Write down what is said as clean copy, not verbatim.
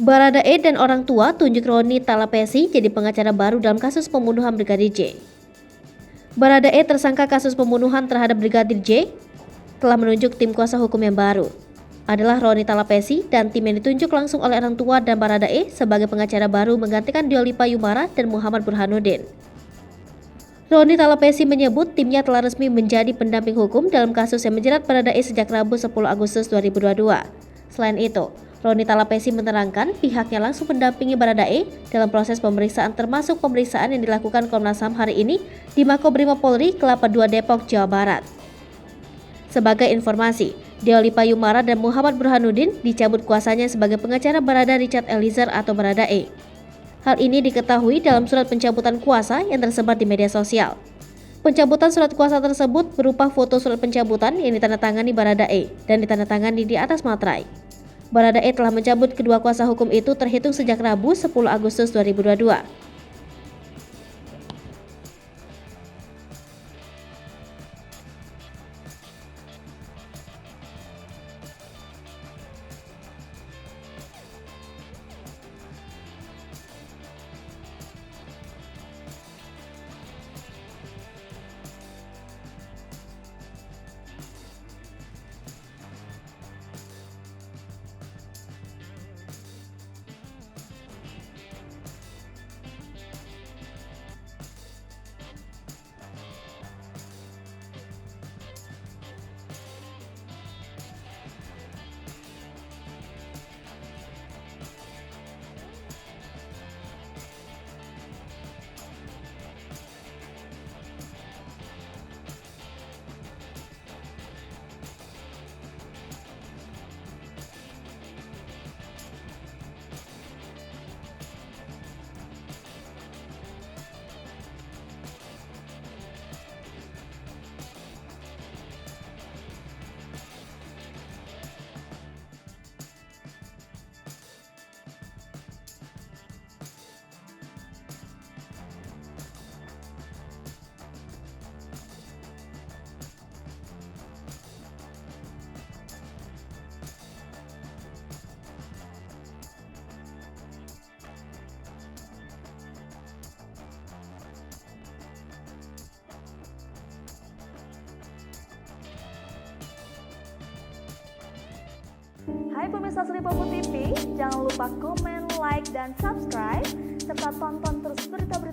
Baradae dan orang tua tunjuk Roni Talapesi jadi pengacara baru dalam kasus pembunuhan Brigadir J. Baradae, tersangka kasus pembunuhan terhadap Brigadir J, telah menunjuk tim kuasa hukum yang baru. Adalah Roni Talapesi dan tim yang ditunjuk langsung oleh orang tua dan Baradae sebagai pengacara baru menggantikan Diolipa Yumara dan Muhammad Burhanuddin. Roni Talapesi menyebut timnya telah resmi menjadi pendamping hukum dalam kasus yang menjerat Baradae sejak Rabu 10 Agustus 2022. Selain itu, Roni Talapesi menerangkan pihaknya langsung mendampingi Baradae dalam proses pemeriksaan termasuk pemeriksaan yang dilakukan Komnas HAM hari ini di Makobrimob Polri Kelapa II Depok, Jawa Barat. Sebagai informasi, Diolipa Yumara dan Muhammad Burhanuddin dicabut kuasanya sebagai pengacara Barada Richard Eliezer atau Baradae. Hal ini diketahui dalam surat pencabutan kuasa yang tersebar di media sosial. Pencabutan surat kuasa tersebut berupa foto surat pencabutan yang ditandatangani Baradae dan ditandatangani di atas materai. Baradae telah mencabut kedua kuasa hukum itu terhitung sejak Rabu 10 Agustus 2022. Hai pemirsa Selipopo TV, jangan lupa komen, like, dan subscribe, serta tonton terus berita-berita